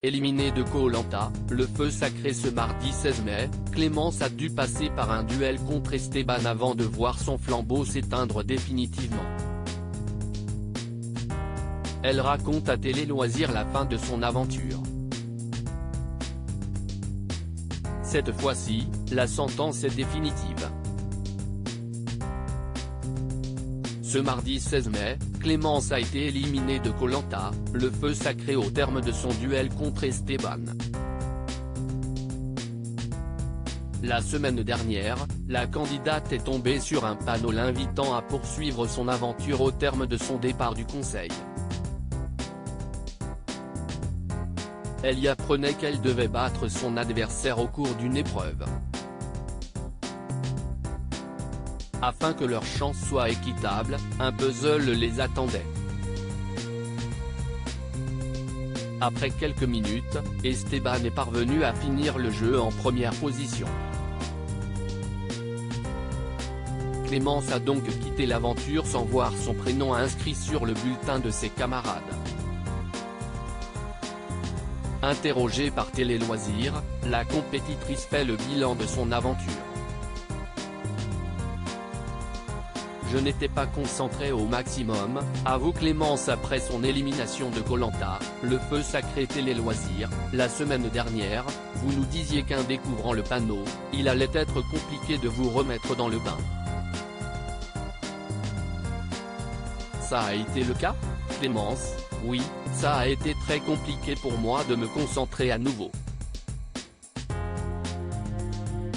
Éliminé de Koh-Lanta, le feu sacré ce mardi 16 mai, Clémence a dû passer par un duel contre Esteban avant de voir son flambeau s'éteindre définitivement. Elle raconte à Télé Loisirs la fin de son aventure. Cette fois-ci, la sentence est définitive. Ce mardi 16 mai, Clémence a été éliminée de Koh-Lanta, le feu sacré au terme de son duel contre Esteban. La semaine dernière, la candidate est tombée sur un panneau l'invitant à poursuivre son aventure au terme de son départ du conseil. Elle y apprenait qu'elle devait battre son adversaire au cours d'une épreuve. Afin que leur chance soit équitable, un puzzle les attendait. Après quelques minutes, Esteban est parvenu à finir le jeu en première position. Clémence a donc quitté l'aventure sans voir son prénom inscrit sur le bulletin de ses camarades. Interrogée par Télé Loisirs, la compétitrice fait le bilan de son aventure. Je n'étais pas concentrée au maximum, avoue Clémence après son élimination de Koh-Lanta, le feu sacré Télé Loisirs. La semaine dernière, vous nous disiez qu'en découvrant le panneau, il allait être compliqué de vous remettre dans le bain. Ça a été le cas, Clémence? Oui, ça a été très compliqué pour moi de me concentrer à nouveau.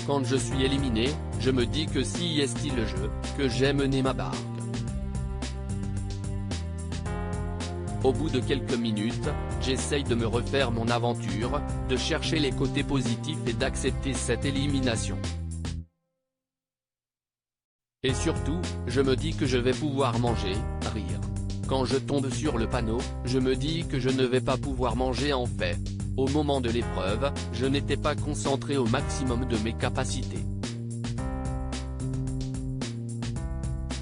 Quand je suis éliminé, je me dis que si est le jeu, que j'ai mené ma barque. Au bout de quelques minutes, j'essaye de me refaire mon aventure, de chercher les côtés positifs et d'accepter cette élimination. Et surtout, je me dis que je vais pouvoir manger, rire. Quand je tombe sur le panneau, je me dis que je ne vais pas pouvoir manger en fait. Au moment de l'épreuve, je n'étais pas concentré au maximum de mes capacités.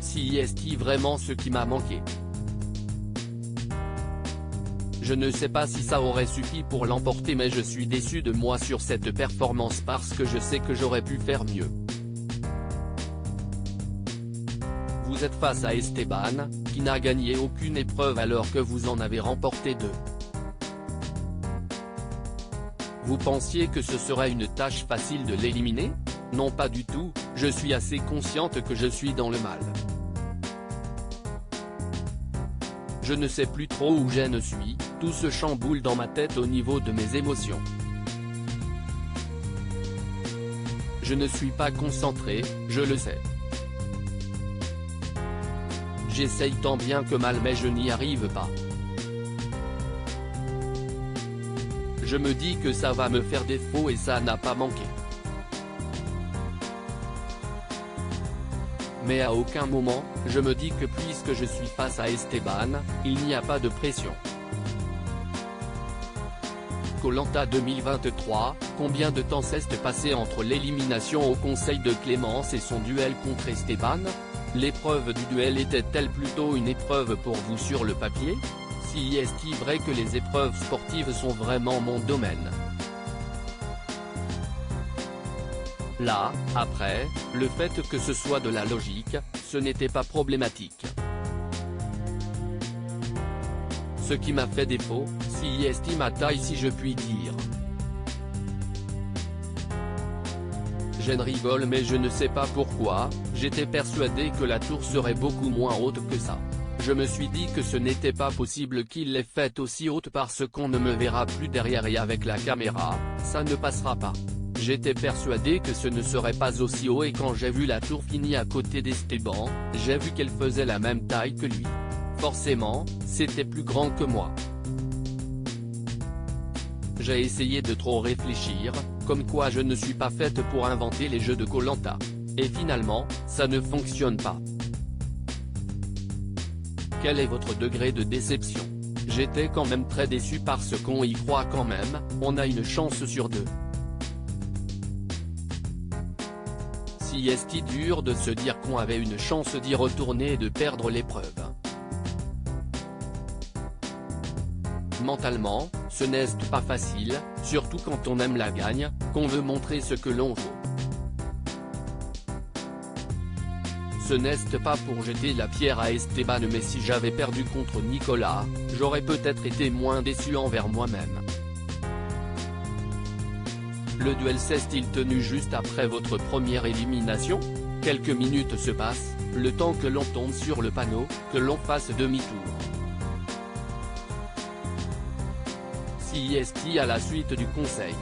Si est vraiment ce qui m'a manqué? Je ne sais pas si ça aurait suffi pour l'emporter, mais je suis déçu de moi sur cette performance parce que je sais que j'aurais pu faire mieux. Vous êtes face à Esteban, qui n'a gagné aucune épreuve alors que vous en avez remporté 2. Vous pensiez que ce serait une tâche facile de l'éliminer? Non, pas du tout, je suis assez consciente que je suis dans le mal. Je ne sais plus trop où je ne suis, tout se chamboule dans ma tête au niveau de mes émotions. Je ne suis pas concentré, je le sais. J'essaye tant bien que mal mais je n'y arrive pas. Je me dis que ça va me faire défaut et ça n'a pas manqué. Mais à aucun moment, je me dis que puisque je suis face à Esteban, il n'y a pas de pression. Koh-Lanta 2023, combien de temps s'est passé entre l'élimination au conseil de Clémence et son duel contre Esteban? L'épreuve du duel était-elle plutôt une épreuve pour vous sur le papier? Si est-il vrai que les épreuves sportives sont vraiment mon domaine? Là, après, le fait que ce soit de la logique, ce n'était pas problématique. Ce qui m'a fait défaut, si est ma taille si je puis dire. Je rigole mais je ne sais pas pourquoi, j'étais persuadé que la tour serait beaucoup moins haute que ça. Je me suis dit que ce n'était pas possible qu'il l'ait faite aussi haute parce qu'on ne me verra plus derrière et avec la caméra, ça ne passera pas. J'étais persuadé que ce ne serait pas aussi haut et quand j'ai vu la tour finie à côté d'Esteban, j'ai vu qu'elle faisait la même taille que lui. Forcément, c'était plus grand que moi. J'ai essayé de trop réfléchir, comme quoi je ne suis pas faite pour inventer les jeux de Koh-Lanta. Et finalement, ça ne fonctionne pas. Quel est votre degré de déception? J'étais quand même très déçu parce qu'on y croit quand même, on a une chance sur 2. Si est dur de se dire qu'on avait une chance d'y retourner et de perdre l'épreuve. mentalement, ce n'est pas facile, surtout quand on aime la gagne, qu'on veut montrer ce que l'on vaut. Ce n'est pas pour jeter la pierre à Esteban, mais si j'avais perdu contre Nicolas, j'aurais peut-être été moins déçu envers moi-même. Le duel s'est-il tenu juste après votre première élimination? Quelques minutes se passent, le temps que l'on tombe sur le panneau, que l'on fasse demi-tour. Si est à la suite du conseil.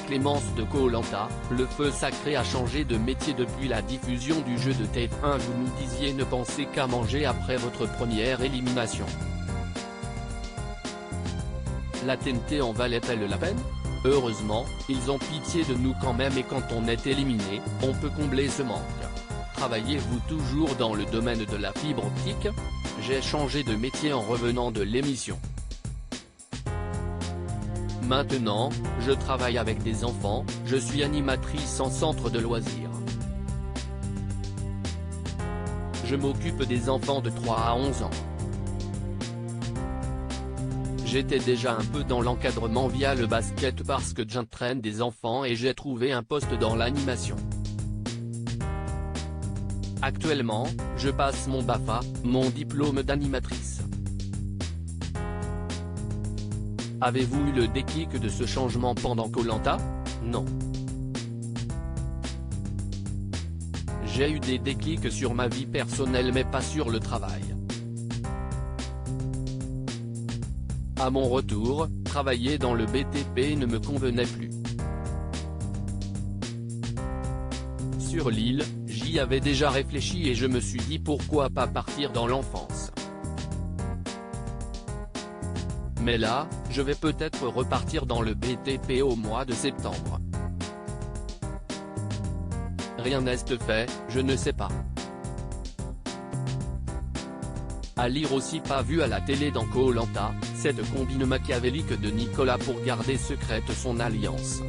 Clémence de Koh-Lanta, le feu sacré a changé de métier depuis la diffusion du jeu de TF1. Vous nous disiez ne penser qu'à manger après votre première élimination. La TNT en valait-elle la peine? Heureusement, ils ont pitié de nous quand même, et quand on est éliminé, on peut combler ce manque. Travaillez-vous toujours dans le domaine de la fibre optique? J'ai changé de métier en revenant de l'émission. Maintenant, je travaille avec des enfants, je suis animatrice en centre de loisirs. Je m'occupe des enfants de 3 à 11 ans. J'étais déjà un peu dans l'encadrement via le basket parce que j'entraîne des enfants et j'ai trouvé un poste dans l'animation. Actuellement, je passe mon BAFA, mon diplôme d'animatrice. Avez-vous eu le déclic de ce changement pendant Koh-Lanta? Non. J'ai eu des déclics sur ma vie personnelle mais pas sur le travail. À mon retour, travailler dans le BTP ne me convenait plus. Sur l'île, j'y avais déjà réfléchi et je me suis dit pourquoi pas partir dans l'enfance. Mais là, je vais peut-être repartir dans le BTP au mois de septembre. Rien n'est fait, je ne sais pas. À lire aussi, pas vu à la télé dans Koh-Lanta, cette combine machiavélique de Nicolas pour garder secrète son alliance.